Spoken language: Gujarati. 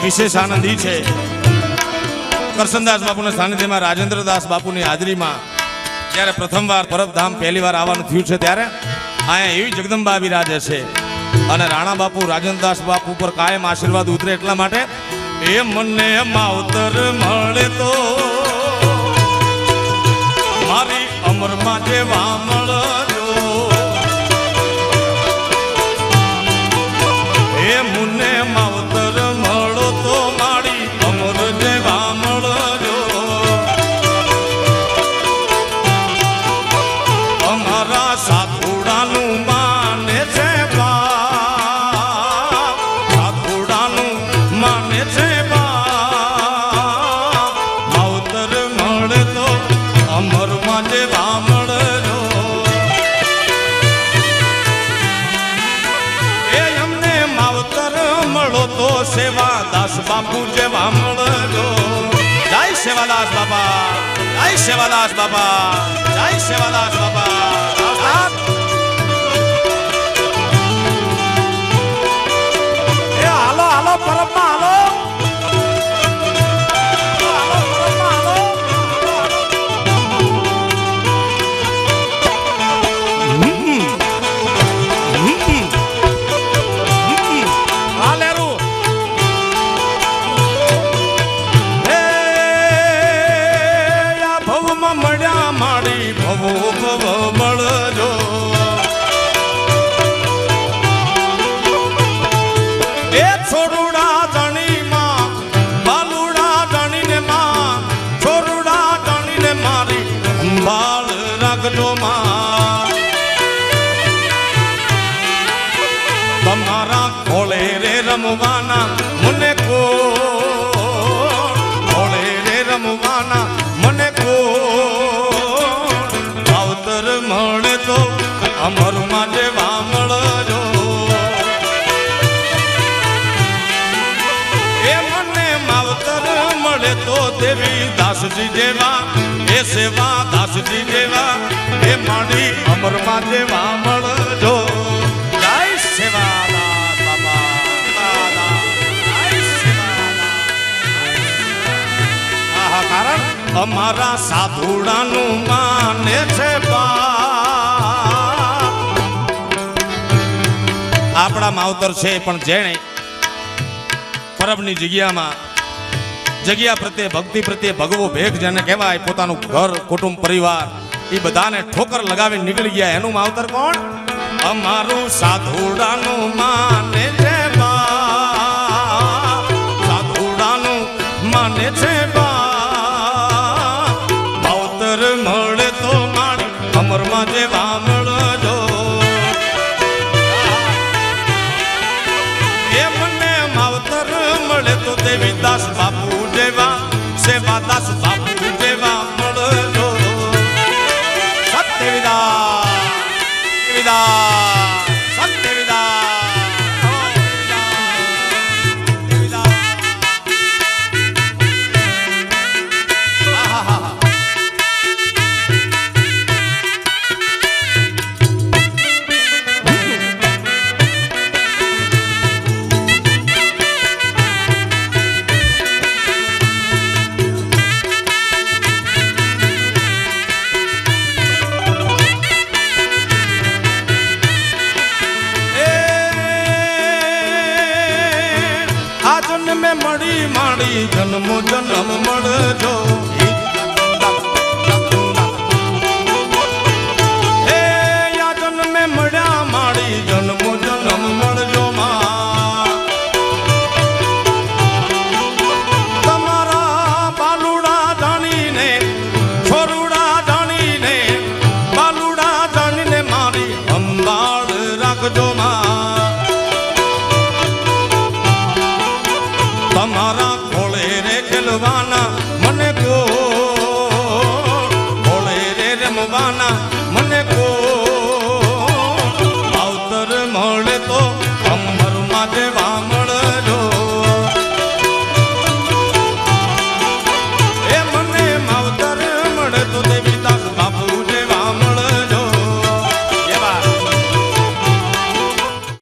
વિશેષ આનંદી છે કરશનદાસ બાપુના સાનિધ્યમાં રાજેન્દ્રદાસ બાપુની હાજરીમાં જ્યારે પ્રથમવાર પરબધામ પહેલીવાર આવવાનું થયું છે ત્યારે અહીંયા એવી જગદંબા બિરાજે છે અને રાણા બાપુ રાજેન્દ્રદાસ બાપુ પર કાયમ આશીર્વાદ ઉતરે એટલા માટે એ મને માવતર મળે તો મારી અમરમાં જેવા મળજો એ મુને માવતર મળો તો મારી અમર જેવા મળજો અમારા સાથુડાનું માને છે બાપ સાથુડાનું માને છે બાપ માવતર મળે તો અમરમાં જેવા મળજો એ અમને માવતર મળો તો સેવા દાસ બાપુ જેવા મળજો જય સેવાદાસ બાપા જય સેવાદાસ બાપા જય સેવાદાસ બાપા એ હાલો હાલો પરબમાં હાલો મળજો એ છોરુડા જાણી માં બાલુડા જાણીને માં છોરુડા જાણીને મારી સંભાળ રાખજો માં તમારા ખોળે રે રમવાના મને ખોળે રે રમવાના મને મળે તો અમરમાં જેવા મળજો એ મને માવતર મળે તો દેવી દાસજી જેવા એ સેવા દાસજી જેવા એ માડી અમરમાં જેવા મળજો જય સેવાદાસ બાબા જય સેવાદાસ આહા કારણ અમારા સાધુડાનું માને છે આપણા માવતર છે પણ જેણે પરબની જગ્યા પ્રત્યે ભક્તિ પ્રત્યે ભગવો ભેગ જેને કહેવાય પોતાનું ઘર કુટુંબ પરિવાર એ બધાને ઠોકર લગાવી નીકળી ગયા એનું માવતર કોણ અમારું સાધુડાનું માને છે સાધુડાનું માને છે માવતર મળે તો મારી અમરમાં જેવા મળજો મળે તો દેવીદાસ બાપુ જેવા સેવાદાસ બાપુ જેવા મળજો મળી માડી જન્મો જન્મ મળજો હે યા જન્મે મળ્યા માડી જન્મો જન્મ મળજો માં તમારા બાલુડા જાણીને છોરુડા જાણીને બાલુડા જાણીને મારી સંભાળ રાખજો માં તમારા ખોળે રે ખેલવાના મને ખોળે રે રમવાના મને માવતર મળે તો અમરમાં જેવા